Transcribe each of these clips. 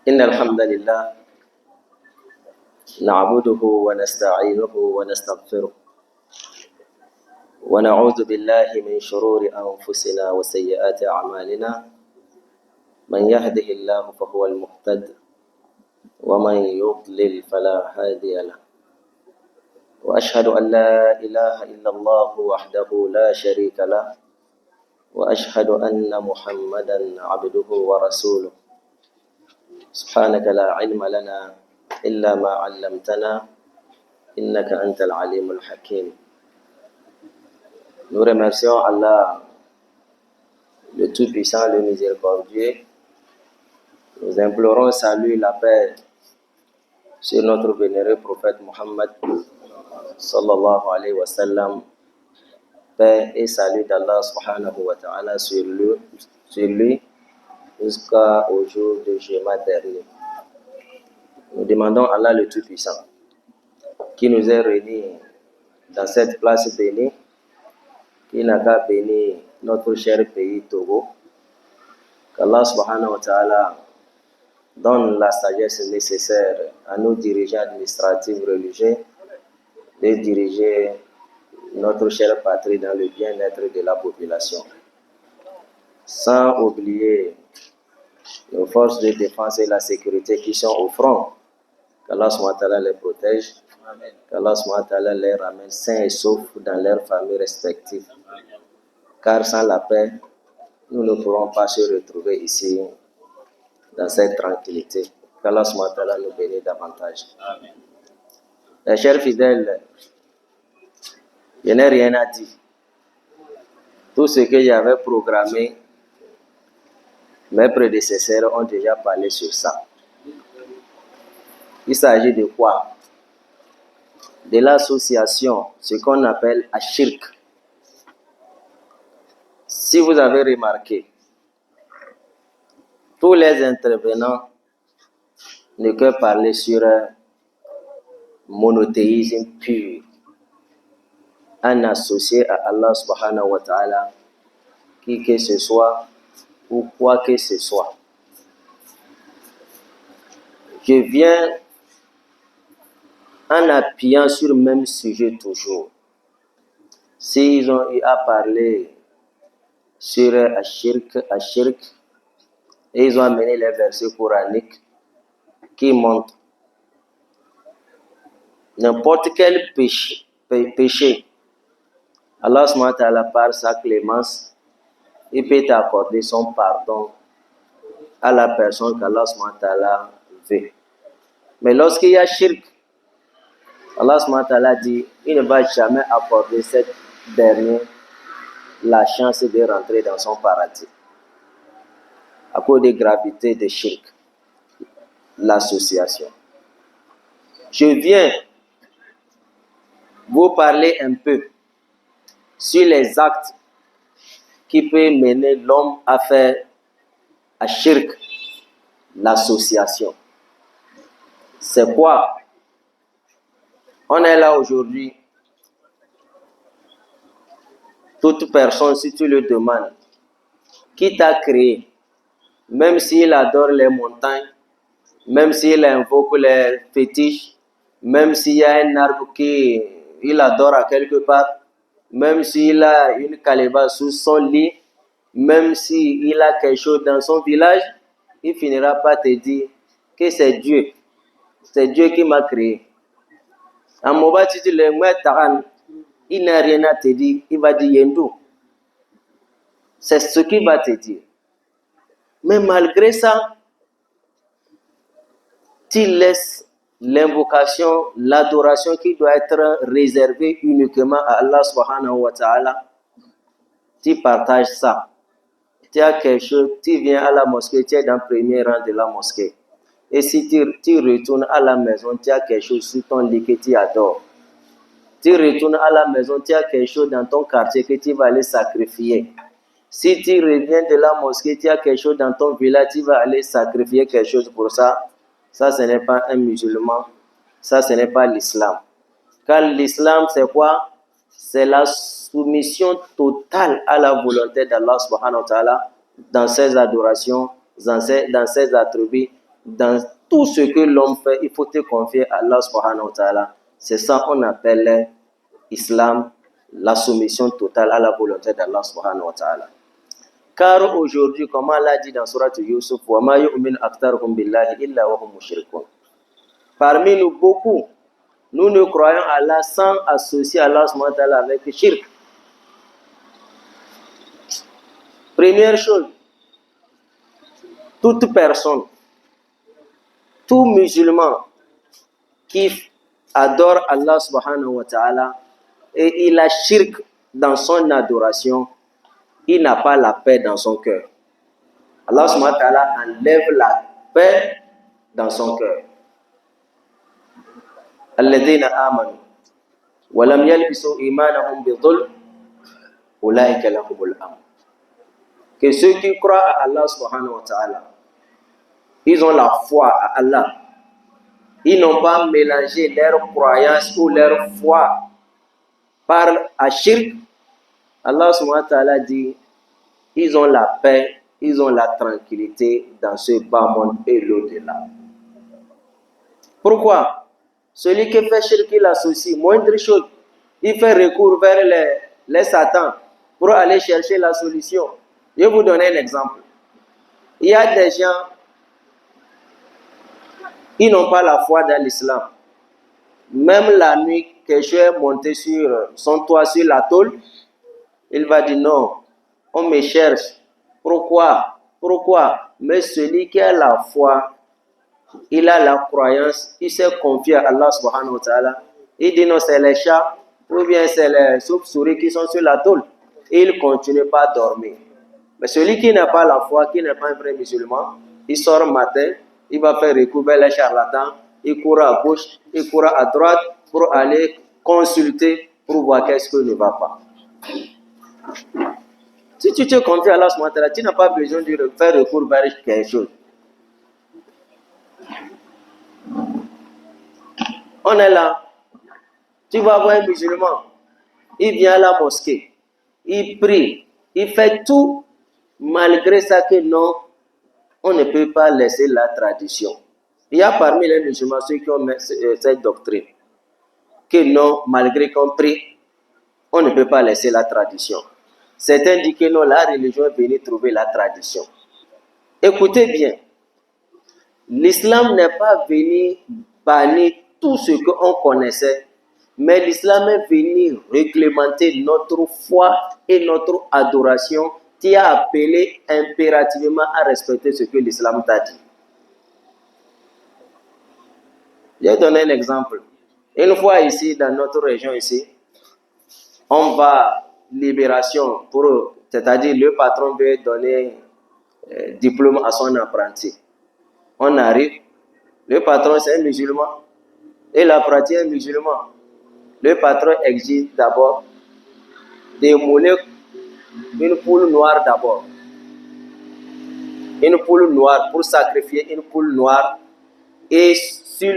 إن الحمد لله نعبده ونستعينه ونستغفره ونعوذ بالله من شرور أنفسنا وسيئات أعمالنا من يهده الله فهو المهتد ومن يضلل فلا هادي له وأشهد أن لا إله إلا الله وحده لا شريك له وأشهد أن محمدا عبده ورسوله سبحانك لا علم لنا إلا ما علمتنا إنك أنت العليم الحكيم. Nous remercions Allah, le Tout-Puissant, le Miséricordieux. Nous implorons salut et la paix sur notre vénéré prophète Mohammed sallallahu alayhi wa sallam. Paix et salut d'Allah subhanahu wa ta'ala sur lui jusqu'au jour de Juma dernier. Nous demandons à Allah le Tout-Puissant qui nous est réunis dans cette place bénie, qui n'a qu'à bénir notre cher pays Togo, qu'Allah subhanahu wa ta'ala donne la sagesse nécessaire à nos dirigeants administratifs religieux de diriger notre chère patrie dans le bien-être de la population. Sans oublier nos forces de défense et la sécurité qui sont au front, qu'Allah subhanahu wa ta'ala les protège, qu'Allah subhanahu wa ta'ala les ramène sains et saufs dans leurs familles respectives. Car sans la paix, nous ne pourrons pas se retrouver ici dans cette tranquillité. Qu'Allah subhanahu wa ta'ala nous bénisse davantage. Les chers fidèles, je n'ai rien à dire. Tout ce que j'avais programmé, mes prédécesseurs ont déjà parlé sur ça. Il s'agit de quoi? De l'association, ce qu'on appelle Ashirk. Si vous avez remarqué, tous les intervenants ne que parler sur un monothéisme pur, un associé à Allah subhanahu wa ta'ala, qui que ce soit ou quoi que ce soit. Je viens en appuyant sur le même sujet toujours. S'ils ont eu à parler sur Ashirk, et ils ont amené les versets coraniques qui montrent n'importe quel péché, Allah subhanahu wa ta'ala par sa clémence, il peut accorder son pardon à la personne qu'Allah subhanahu wa ta'ala veut. Mais lorsqu'il y a shirk, Allah subhanahu wa ta'ala dit il ne va jamais accorder cette dernière la chance de rentrer dans son paradis à cause de gravité de shirk, l'association. Je viens vous parler un peu sur les actes qui peuvent mener l'homme à faire à shirk, l'association. C'est quoi? On est là aujourd'hui. Toute personne, si tu le demandes, qui t'a créé, même s'il adore les montagnes, même s'il invoque les fétiches, même s'il y a un arbre qu'il adore à quelque part, même s'il a une calebasse sous son lit, même s'il a quelque chose dans son village, il finira par te dire que c'est Dieu. C'est Dieu qui m'a créé. En Moba, tu dis le mot Taran, il n'a rien à te dire, il va dire Yendou. C'est ce qu'il va te dire. Mais malgré ça, tu laisses l'invocation, l'adoration qui doit être réservée uniquement à Allah subhanahu wa ta'ala. Tu partages ça. Tu as quelque chose, tu viens à la mosquée, tu es dans le premier rang de la mosquée. Et si tu retournes à la maison, tu as quelque chose sur ton lit que tu adores. Tu retournes à la maison, tu as quelque chose dans ton quartier que tu vas aller sacrifier. Si tu reviens de la mosquée, tu as quelque chose dans ton village, tu vas aller sacrifier quelque chose pour ça. Ça, ce n'est pas un musulman. Ça, ce n'est pas l'islam. Car l'islam, c'est quoi? C'est la soumission totale à la volonté d'Allah subhanahu wa ta'ala dans ses adorations, dans ses attributs, dans tout ce que l'homme fait, il faut te confier à Allah subhanahu wa ta'ala. C'est ça qu'on appelle l'islam, la soumission totale à la volonté d'Allah subhanahu wa ta'ala. Car aujourd'hui, comme Allah dit dans Surat Yusuf, وَمَا يُؤْمِنُ أَكْثَرُهُمْ بِاللَّهِ إِلَّا وَهُمْ مُشْرِكُونَ. Parmi nous, beaucoup, nous ne croyons à Allah sans associer Allah subhanahu wa ta'ala avec le shirk. Première chose, toute personne, tout musulman qui adore Allah subhanahu wa ta'ala et il a shirk dans son adoration, il n'a pas la paix dans son cœur. Allah subhanahu wa ta'ala enlève la paix dans son cœur. Alladhina amanu wa lam yalbisu imanahum bidhulm ulaika lahumul amn. Que ceux qui croient à Allah subhanahu wa ta'ala, ils ont la foi à Allah. Ils n'ont pas mélangé leur croyance ou leur foi par ashirk. Allah subhanahu wa ta'ala dit, ils ont la paix, ils ont la tranquillité dans ce bas monde et l'au-delà. Pourquoi? Celui qui fait shirk, il associe moindre chose. Il fait recours vers les satans pour aller chercher la solution. Je vais vous donner un exemple. Il y a des gens, ils n'ont pas la foi dans l'islam. Même la nuit, quelqu'un est monté sur son toit, sur la tôle, il va dire non, on me cherche. Pourquoi? Mais celui qui a la foi, il a la croyance, il s'est confié à Allah subhanahu wa ta'ala. Il dit non, c'est les chats ou bien c'est les souris qui sont sur la tôle. Et il ne continue pas à dormir. Mais celui qui n'a pas la foi, qui n'est pas un vrai musulman, il sort matin, il va faire recours vers les charlatans, il court à gauche, il court à droite pour aller consulter pour voir qu'est-ce que ne va pas. Si tu te confies à Allah, tu n'as pas besoin de faire recours vers quelque chose. On est là, tu vas voir un musulman, il vient à la mosquée, il prie, il fait tout. Malgré ça que non, on ne peut pas laisser la tradition. Il y a parmi les musulmans ceux qui ont cette doctrine, que non, malgré qu'on prie, on ne peut pas laisser la tradition. Certains disent que non, la religion est venue trouver la tradition. Écoutez bien, l'islam n'est pas venu bannir tout ce qu'on connaissait, mais l'islam est venu réglementer notre foi et notre adoration, qui a appelé impérativement à respecter ce que l'islam t'a dit. Je vais donner un exemple. Une fois ici, dans notre région ici, on va libération c'est-à-dire le patron veut donner diplôme à son apprenti. On arrive, le patron c'est un musulman et l'apprenti est un musulman. Le patron exige d'abord d'émouler une poule noire d'abord. Une poule noire, pour sacrifier une poule noire. Et sur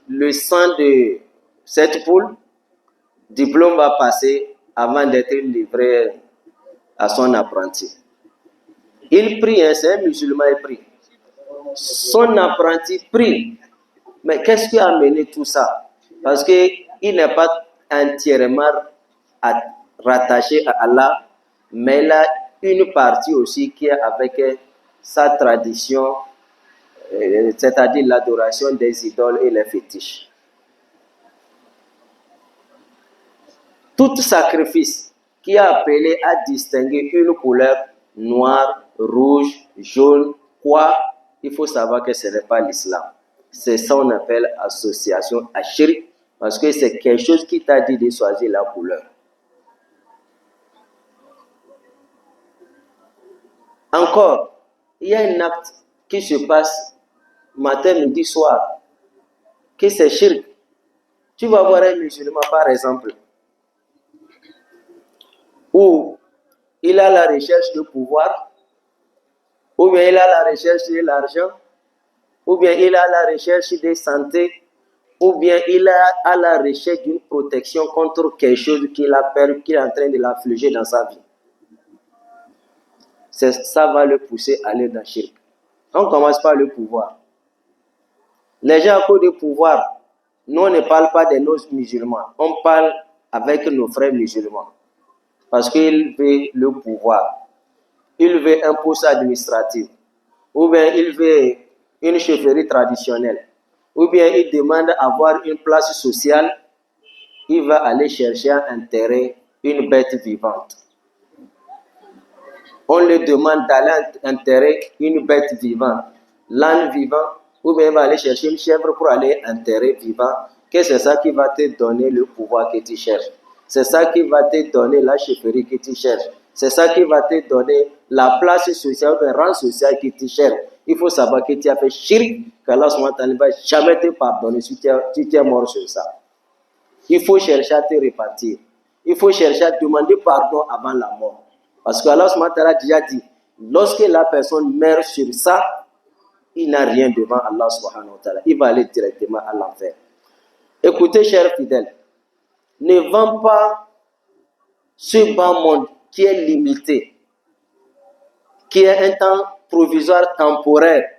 le sang de cette poule, diplôme va passer avant d'être livré à son apprenti. Il prie, c'est un musulman, il prie. Son apprenti prie. Mais qu'est-ce qui a amené tout ça? Parce qu'il n'est pas entièrement rattaché à Allah, mais il a une partie aussi qui est avec sa tradition, c'est-à-dire l'adoration des idoles et les fétiches. Tout sacrifice qui a appelé à distinguer une couleur noire, rouge, jaune, quoi, il faut savoir que ce n'est pas l'islam. C'est ça qu'on appelle association à shirk, parce que c'est quelque chose qui t'a dit de choisir la couleur. Encore, il y a un acte qui se passe matin, midi, soir, que c'est shirk. Tu vas voir un musulman, par exemple, où il a la recherche de pouvoir, ou bien il a la recherche de l'argent, ou bien il a la recherche de santé, ou bien il a à la recherche d'une protection contre quelque chose qu'il a peur, qu'il est en train de l'affliger dans sa vie. ça va le pousser à aller dans le shirk. On commence par le pouvoir. Les gens à cause du pouvoir, nous on ne parle pas de nos musulmans, on parle avec nos frères musulmans. Parce qu'il veut le pouvoir. Il veut un poste administratif. Ou bien il veut une chefferie traditionnelle. Ou bien il demande avoir une place sociale. Il va aller chercher à enterrer une bête vivante. On lui demande d'aller enterrer une bête vivante, l'âne vivant, ou bien il va aller chercher une chèvre pour aller enterrer vivant. Que c'est ça qui va te donner le pouvoir que tu cherches. C'est ça qui va te donner la chefferie que tu cherches. C'est ça qui va te donner la place sociale, le rang social que tu cherches. Il faut savoir que tu as fait shirk, qu'Allah ne va jamais te pardonner si tu es mort sur ça. Il faut chercher à te repartir. Il faut chercher à demander pardon avant la mort. Parce que Allah a déjà dit, lorsque la personne meurt sur ça, il n'a rien devant Allah subhanahu wa ta'ala. Il va aller directement à l'enfer. Écoutez, chers fidèles, ne vends pas ce bas monde qui est limité, qui est un temps provisoire temporaire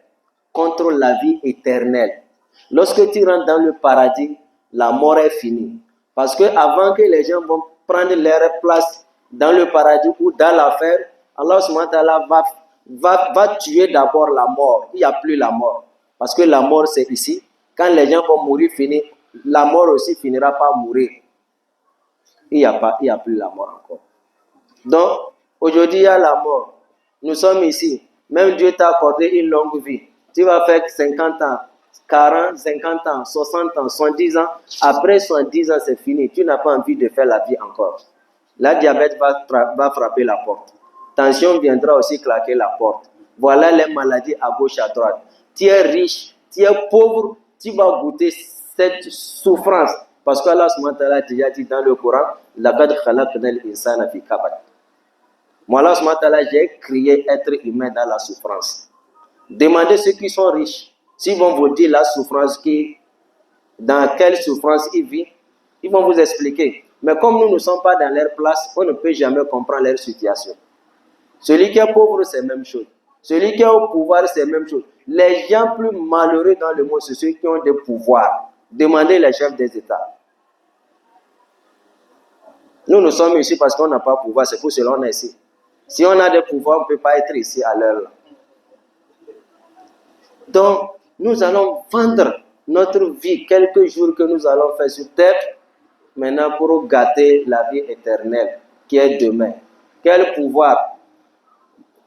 contre la vie éternelle. Lorsque tu rentres dans le paradis, la mort est finie. Parce que avant que les gens vont prendre leur place dans le paradis ou dans l'enfer, Allah subhanahu wa ta'ala va tuer d'abord la mort. Il n'y a plus la mort. Parce que la mort, c'est ici. Quand les gens vont mourir, la mort aussi finira par mourir. Il n'y a plus la mort encore. Donc, aujourd'hui, il y a la mort. Nous sommes ici. Même Dieu t'a accordé une longue vie. Tu vas faire 50 ans, 40, 50 ans, 60 ans, 70 ans. Après 70 ans, c'est fini. Tu n'as pas envie de faire la vie encore. La diabète va frapper la porte. Tension viendra aussi claquer la porte. Voilà les maladies à gauche, à droite. Tu es riche, tu es pauvre, tu vas goûter cette souffrance. Parce que Allah subhanahu wa ta'ala a déjà dit dans le Coran, لَقَدْ خَلَقْنَا الْإِنسَانَ فِي كَبَدٍ. Moi, Allah subhanahu wa ta'ala, j'ai créé être humain dans la souffrance. Demandez ceux qui sont riches. S'ils vont vous dire la souffrance dans quelle souffrance ils vivent, ils vont vous expliquer. Mais comme nous ne sommes pas dans leur place, on ne peut jamais comprendre leur situation. Celui qui est pauvre, c'est la même chose. Celui qui est au pouvoir, c'est la même chose. Les gens plus malheureux dans le monde, c'est ceux qui ont des pouvoirs. Demandez les chefs des États. Nous sommes ici parce qu'on n'a pas de pouvoir, c'est pour cela qu'on est ici. Si on a des pouvoirs, on ne peut pas être ici à l'heure là. Donc, nous allons vendre notre vie, quelques jours que nous allons faire sur terre, maintenant pour gâter la vie éternelle qui est demain. Quel pouvoir?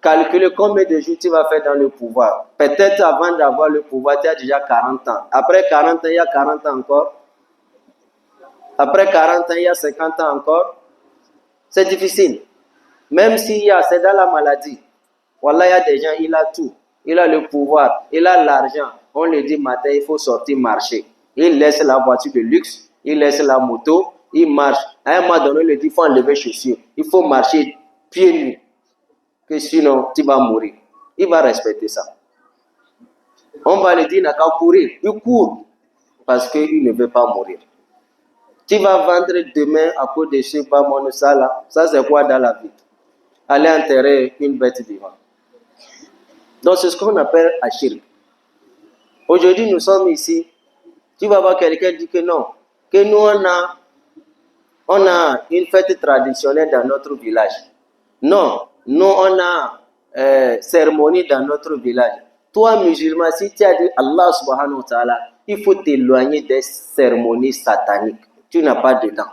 Calculez combien de jours tu vas faire dans le pouvoir. Peut-être avant d'avoir le pouvoir, tu as déjà 40 ans. Après 40 ans, il y a 40 ans encore. Après 40 ans, il y a 50 ans encore. C'est difficile. Même s'il c'est dans la maladie. Voilà, il y a des gens, il a tout. Il a le pouvoir, il a l'argent. On lui dit matin, il faut sortir marcher. Il laisse la voiture de luxe, il laisse la moto, il marche. À un moment donné, il lui dit, il faut enlever chaussures. Il faut marcher pieds nus. Que sinon, tu vas mourir. Il va respecter ça. On va lui dire, il n'a qu'à courir. Il court parce qu'il ne veut pas mourir. Tu vas vendre demain à cause de ce bas monde, ça là. Ça, c'est quoi dans la vie? Aller enterrer une bête vivante. Donc, c'est ce qu'on appelle Ashir. Aujourd'hui, nous sommes ici. Tu vas voir quelqu'un dire que non. Que nous, on a une fête traditionnelle dans notre village. Non, nous, on a cérémonie dans notre village. Toi, musulman, si tu as dit Allah subhanahu wa ta'ala, il faut t'éloigner des cérémonies sataniques. Tu n'as pas dedans.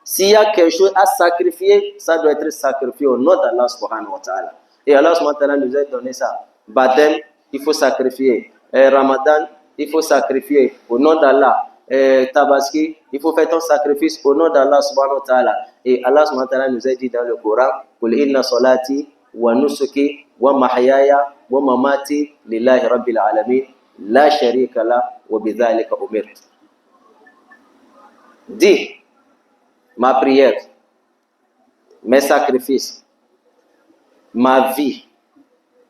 S'il y a quelque chose à sacrifier, ça doit être sacrifié au nom d'Allah subhanahu wa ta'ala. Et Allah subhanahu wa ta'ala nous a donné ça. Baptême, il faut sacrifier. Ramadan, il faut sacrifier au nom d'Allah. Tabaski, il faut faire ton sacrifice au nom d'Allah subhanahu wa ta'ala. Et Allah subhanahu wa ta'ala nous a dit dans le Coran, Qul inna salati wa nusuki wa mahyaya wa mamati lillahi rabbil alamin la sharika la wa bidhalika umirtu. Dis, ma prière, mes sacrifices, ma vie,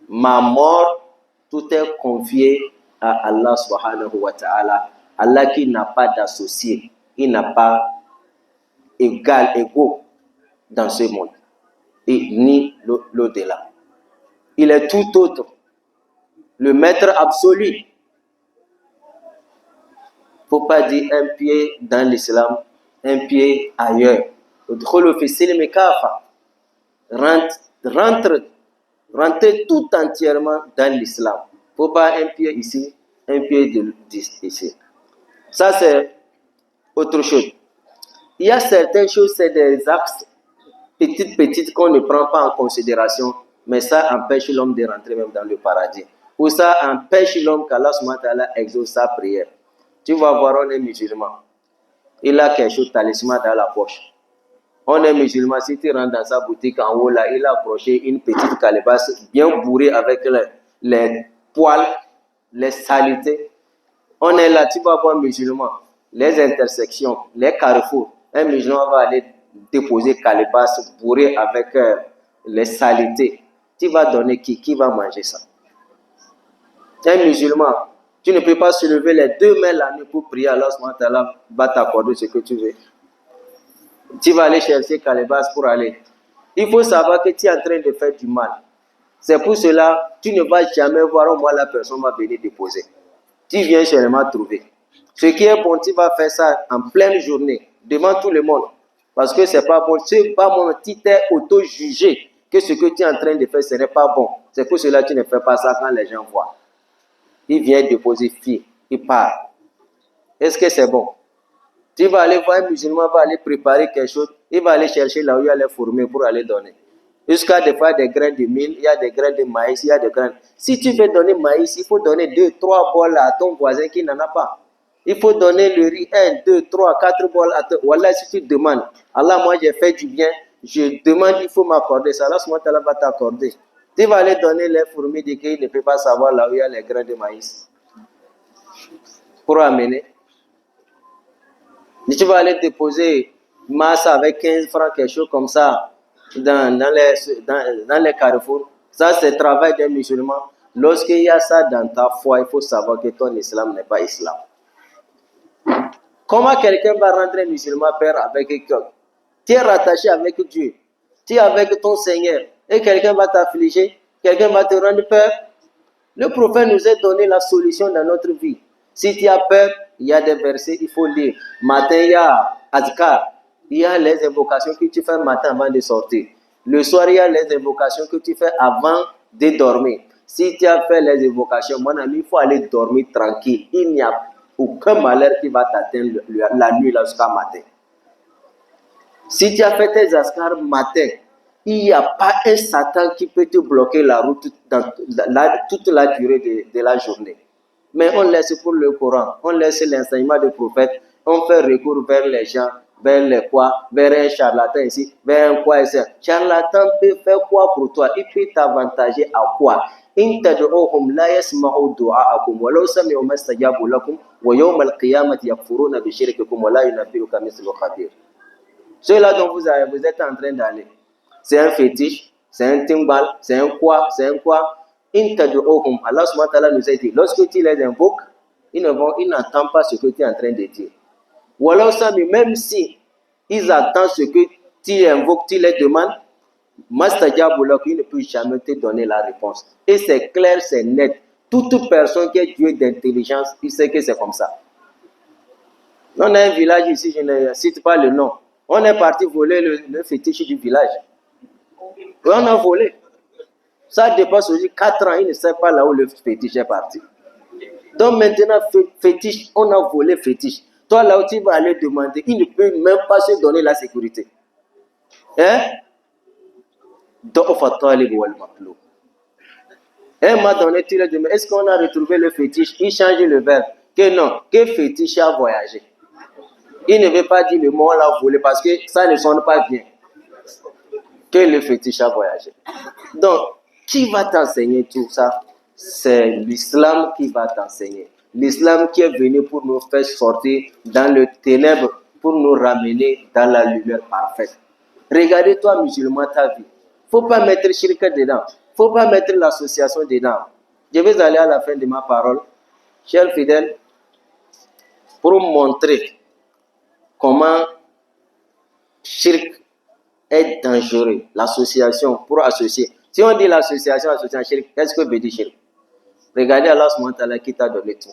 ma mort, tout est confié à Allah subhanahu wa ta'ala. Allah qui n'a pas d'associé, il n'a pas égaux dans ce monde, et ni l'au-delà. Il est tout autre. Le maître absolu. Il ne faut pas dire un pied dans l'islam, un pied ailleurs. Rentrez tout entièrement dans l'islam. Il ne faut pas un pied ici, un pied ici. Ça, c'est autre chose. Il y a certaines choses, c'est des axes petites qu'on ne prend pas en considération, mais ça empêche l'homme de rentrer même dans le paradis. Ou ça empêche l'homme qu'Allah subhanahu wa ta'ala exauce sa prière. Tu vas voir, on est musulman. Il a quelque chose, talisman dans la poche. On est musulman, si tu rentres dans sa boutique en haut là, il a approché une petite calebasse bien bourrée avec les poils, les saletés. On est là, tu vas voir musulman, les intersections, les carrefours. Un musulman va aller déposer calebasse bourrée avec les saletés. Tu vas donner qui va manger ça? Un musulman, tu ne peux pas se lever les deux mains la nuit pour prier, Allah subhanahu wa ta'ala va t'accorder ce que tu veux. Tu vas aller chercher calebasse pour aller. Il faut savoir que tu es en train de faire du mal. C'est pour cela tu ne vas jamais voir au moins la personne va venir déposer. Tu viens seulement trouver. Ce qui est bon, tu vas faire ça en pleine journée, devant tout le monde. Parce que c'est pas bon. C'est pas bon. Tu t'es auto-jugé que ce que tu es en train de faire, ce n'est pas bon. C'est pour cela que tu ne fais pas ça quand les gens voient. Il vient déposer fille, il part. Est-ce que c'est bon? Tu vas aller voir un musulman, va aller préparer quelque chose, il va aller chercher là où il allait former pour aller donner. Jusqu'à des fois des grains de mil, il y a des grains de maïs, il y a des grains. Si tu veux donner maïs, il faut donner 2, 3 bols à ton voisin qui n'en a pas. Il faut donner le riz 1, 2, 3, 4 bols à toi. Voilà, si tu demandes, Allah, moi j'ai fait du bien, je demande, il faut m'accorder ça. Allah va t'accorder. Tu vas aller donner les fourmis de qui ne peut pas savoir là où il y a les grains de maïs. Pour amener. Tu vas aller déposer masse avec 15 francs, quelque chose comme ça, dans les carrefours. Ça, c'est le travail d'un musulman. Lorsqu'il y a ça dans ta foi, il faut savoir que ton islam n'est pas islam. Comment quelqu'un va rentrer musulman, père, avec quelqu'un? Tu es rattaché avec Dieu. Tu es avec ton Seigneur. Et quelqu'un va t'affliger. Quelqu'un va te rendre peur. Le prophète nous a donné la solution dans notre vie. Si tu as peur, il y a des versets, il faut lire. Matin, il y a Azkar. Il y a les invocations que tu fais matin avant de sortir. Le soir, il y a les invocations que tu fais avant de dormir. Si tu as fait les invocations, mon ami, il faut aller dormir tranquille. Il n'y a aucun malheur qui va t'atteindre la nuit jusqu'à matin. Si tu as fait tes Azkar matin, il n'y a pas un Satan qui peut te bloquer la route dans toute la durée de la journée. Mais on laisse pour le Coran, on laisse l'enseignement des prophètes, on fait recours vers les gens, vers les quoi, vers un charlatan ici, vers un quoi ici. Charlatan peut faire quoi pour toi? Il peut t'avantager à quoi? In tad'uhum la yasma'u du'a'akum wa law sami'u mastajabu lakum wa yawm al-qiyamati yakfuruna bi shirkikum wa la yunabbi'uka mithlu khabir. Ceux-là dont vous êtes en train d'aller, c'est un fétiche, c'est un timbal, c'est un quoi, Allah subhanahu wa ta'ala nous a dit, lorsque tu les invoques, ils n'entendent pas ce que tu es en train de dire. Ou alors, même si ils attendent ce que tu invoques, tu les demandes, il ne peut jamais te donner la réponse. Et c'est clair, c'est net. Toute personne qui est douée d'intelligence, il sait que c'est comme ça. On a un village ici, je ne cite pas le nom. On est parti voler le fétiche du village. Et on a volé. Ça dépasse aussi 4 ans, il ne sait pas là où le fétiche est parti. Donc maintenant, fétiche, on a volé fétiche. Toi là où tu vas aller demander, il ne peut même pas se donner la sécurité. Hein? Un m'a donné, tu le demandes, est-ce qu'on a retrouvé le fétiche? Il change le verbe. Que non, que fétiche a voyagé. Il ne veut pas dire le mot on l'a volé parce que ça ne sonne pas bien. Que le fétiche a voyagé. Donc, qui va t'enseigner tout ça? C'est l'islam qui va t'enseigner. L'islam qui est venu pour nous faire sortir dans le ténèbre, pour nous ramener dans la lumière parfaite. Regardez toi, musulman, ta vie. Il ne faut pas mettre shirka dedans. Il ne faut pas mettre l'association dedans. Je vais aller à la fin de ma parole, chers fidèles, pour montrer comment shirk est dangereux. L'association pour associer. Si on dit l'association, shirk, qu'est-ce que veut dire shirk? Regardez Allah subhanahu wa ta'ala qui t'a donné tout.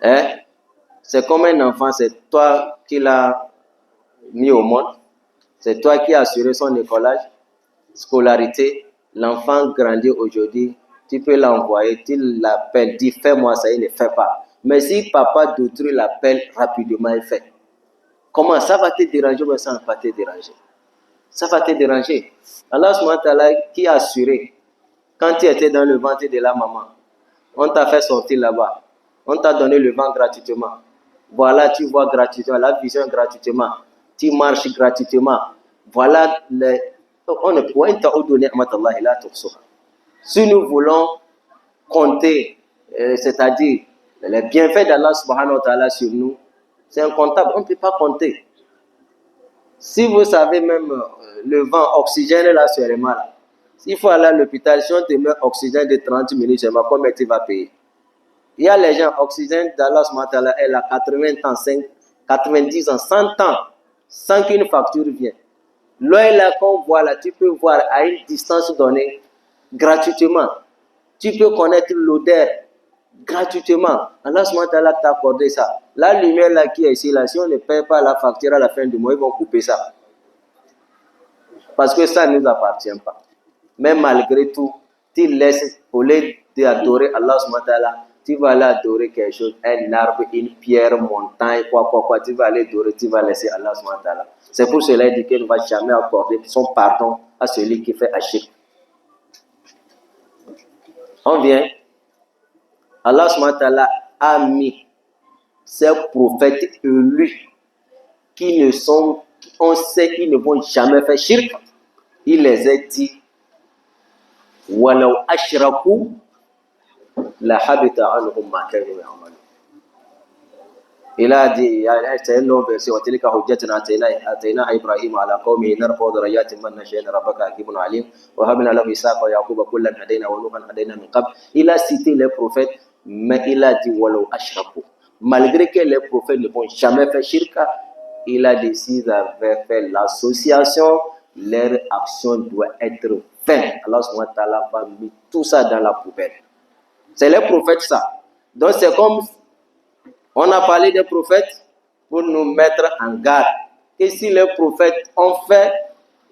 Hein? C'est comme un enfant, c'est toi qui l'as mis au monde. C'est toi qui as assuré son écolage, scolarité. L'enfant grandit aujourd'hui, tu peux l'envoyer, tu l'appelles, dis fais-moi ça, il ne fait pas. Mais si papa d'autrui l'appelle rapidement, il fait. Comment ça va te déranger ou ça ne va pas te déranger? Ça va te déranger. Allah subhanahu wa ta'ala qui a assuré, quand tu étais dans le ventre de la maman, on t'a fait sortir là-bas, on t'a donné le vent gratuitement. Voilà, tu vois gratuitement, la vision gratuitement, tu marches gratuitement. Voilà, on ne peut pas donner à Allah. Si nous voulons compter, c'est-à-dire les bienfaits d'Allah subhanahu wa ta'ala sur nous, c'est incontable, on ne peut pas compter. Si vous savez même le vent, oxygène là sur les mains, s'il faut aller à l'hôpital, si on te met oxygène de 30 minutes, combien tu vas payer? Il y a les gens, oxygène d'Allah subhanahu wa ta'ala, elle a 80 ans, 90 ans, 100 ans, sans qu'une facture vienne. L'œil là qu'on voit là, tu peux voir à une distance donnée, gratuitement. Tu peux connaître l'odeur gratuitement. Allah subhanahu wa ta'ala t'a accordé ça. La lumière là qui est ici, là, si on ne paye pas la facture à la fin du mois, ils vont couper ça. Parce que ça ne nous appartient pas. Mais malgré tout, tu laisses, au lieu d'adorer Allah subhanahu wa ta'ala, tu vas aller adorer quelque chose, un arbre, une pierre, montagne, quoi, tu vas aller adorer, tu vas laisser Allah subhanahu wa ta'ala. C'est pour cela qu'il ne va jamais accorder son pardon à celui qui fait ashirk. On vient, Allah subhanahu wa ta'ala a mis ces prophètes élus qui ne sont, on sait qu'ils ne vont jamais faire shirk. Il les a dit, وَلَوْ أَشْرَكُوا لَحَبِطَ عَنْهُمْ مَا كَانُوا يَعْمَلُونَ. Il a dit, c'est une longue version, وَتِلْكَ حُجَّتُنَا آتَيْنَاهَا إِبْرَاهِيمَ عَلَى قَوْمِهِ نَرْفَعُ دَرَجَاتٍ مَنْ نَشَاءُ إِنَّ رَبَّكَ حَكِيمٌ عَلِيمٌ وَهَبْنَا لَهُ إِسْحَاقَ وَيَعْقُوبَ كُلًّا هَدَيْنَا وَنُوحًا هَدَيْنَا مِنْ قَبْلُ. Il a cité les prophètes, mais il a dit وَلَوْ أَشْرَكُوا. Malgré que les prophètes ne vont jamais faire shirk, il a dit s'ils avaient fait l'association, leur action doit être vaine. Allah subhanahu wa ta'ala va mettre tout ça dans la poubelle. C'est les prophètes ça. Donc c'est comme on a parlé des prophètes pour nous mettre en garde. Et si les prophètes ont fait,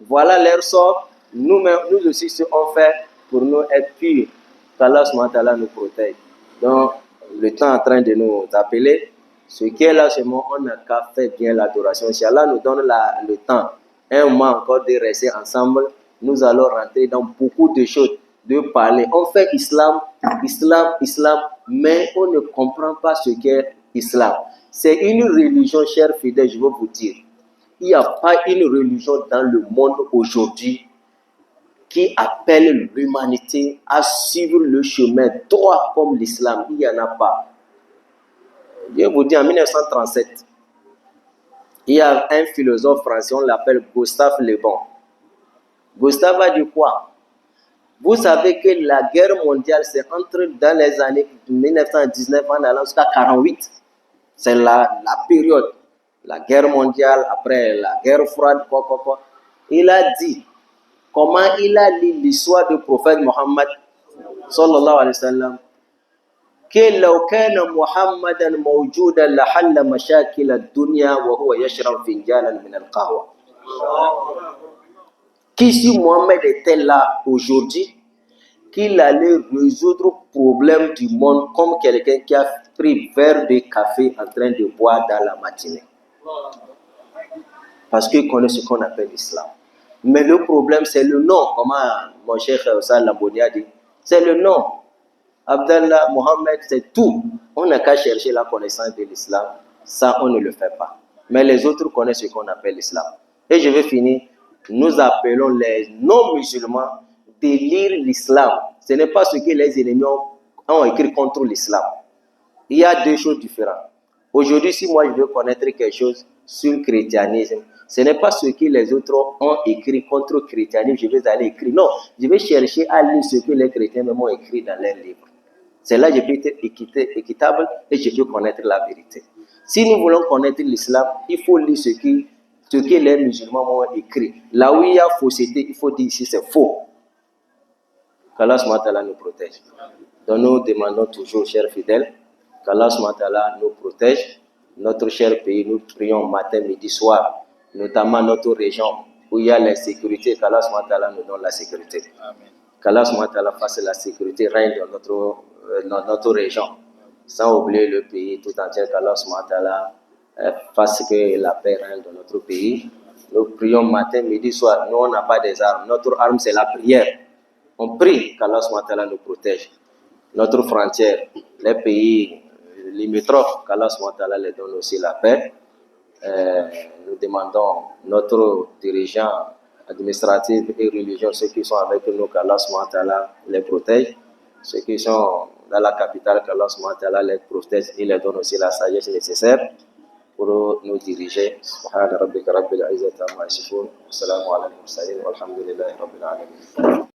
voilà leur sort. Nous aussi, si on fait pour nous être purs, qu'Allah subhanahu wa ta'ala nous protège. Donc, le temps est en train de nous appeler. Ce qui est là, c'est moi, on n'a qu'à faire bien l'adoration. Si Allah nous donne le temps, un mois encore de rester ensemble, nous allons rentrer dans beaucoup de choses, de parler. On fait islam, mais on ne comprend pas ce qu'est islam. C'est une religion, chers fidèles, je veux vous dire. Il n'y a pas une religion dans le monde aujourd'hui qui appelle l'humanité à suivre le chemin droit comme l'islam. Il n'y en a pas. Je vous dis, en 1937, il y a un philosophe français, on l'appelle Gustave Le Bon. Gustave a dit quoi? Vous savez que la guerre mondiale, c'est dans les années 1919 en allant jusqu'à 1948. C'est la période. La guerre mondiale, après la guerre froide, quoi. Il a dit comment il a lu l'histoire du prophète Mohammed, sallallahu alayhi wa sallam, que لو كان محمدا موجودا لحل مشاكل الدنيا وهو يشرب فنجانا من القهوة. Qui si Mohammed était là aujourd'hui, qu'il allait résoudre le problème du monde comme quelqu'un qui a pris un verre de café en train de boire dans la matinée. Parce qu'il connaît ce qu'on appelle l'islam. Mais le problème, c'est le nom. Comment mon cheikh Oussal Labouni a dit, c'est le nom. Abdallah, Mohammed, c'est tout. On n'a qu'à chercher la connaissance de l'islam. Ça, on ne le fait pas. Mais les autres connaissent ce qu'on appelle l'islam. Et je vais finir. Nous appelons les non-musulmans de lire l'islam. Ce n'est pas ce que les ennemis ont écrit contre l'islam. Il y a deux choses différentes. Aujourd'hui, si moi je veux connaître quelque chose sur le christianisme, ce n'est pas ce que les autres ont écrit contre le christianisme, je vais aller écrire. Non, je vais chercher à lire ce que les chrétiens m'ont écrit dans leurs livres. C'est là que je peux être équitable et je peux connaître la vérité. Si nous voulons connaître l'islam, il faut lire ce que les musulmans m'ont écrit. Là où il y a fausseté, il faut dire ici c'est faux. qu'Allah SWT nous protège. Donc nous demandons toujours, chers fidèles, qu'Allah SWT nous protège. Notre cher pays, nous prions matin, midi, soir, notamment notre région où il y a l'insécurité, qu'Allah SWT nous donne la sécurité. Qu'Allah SWT fasse la sécurité règne dans notre région, sans oublier le pays tout entier, qu'Allah SWT fasse que la paix règne dans notre pays. Nous prions matin, midi, soir. Nous, on n'a pas des armes. Notre arme, c'est la prière. On prie qu'Allah SWT nous protège. Notre frontière, les pays limitrophes, qu'Allah SWT les donne aussi la paix. Nous demandons notre dirigeant administratif et religieux, ceux qui sont avec nous, qu'Allah SWT les protège. Ceux qui sont dans la capitale, qu'Allah SWT les protège et les donne aussi la sagesse nécessaire pour nous diriger. Subhana rabbika rabbil izzati amma yasifun. Assalamu ala al-mursalin walhamdulillahi rabbil alamin.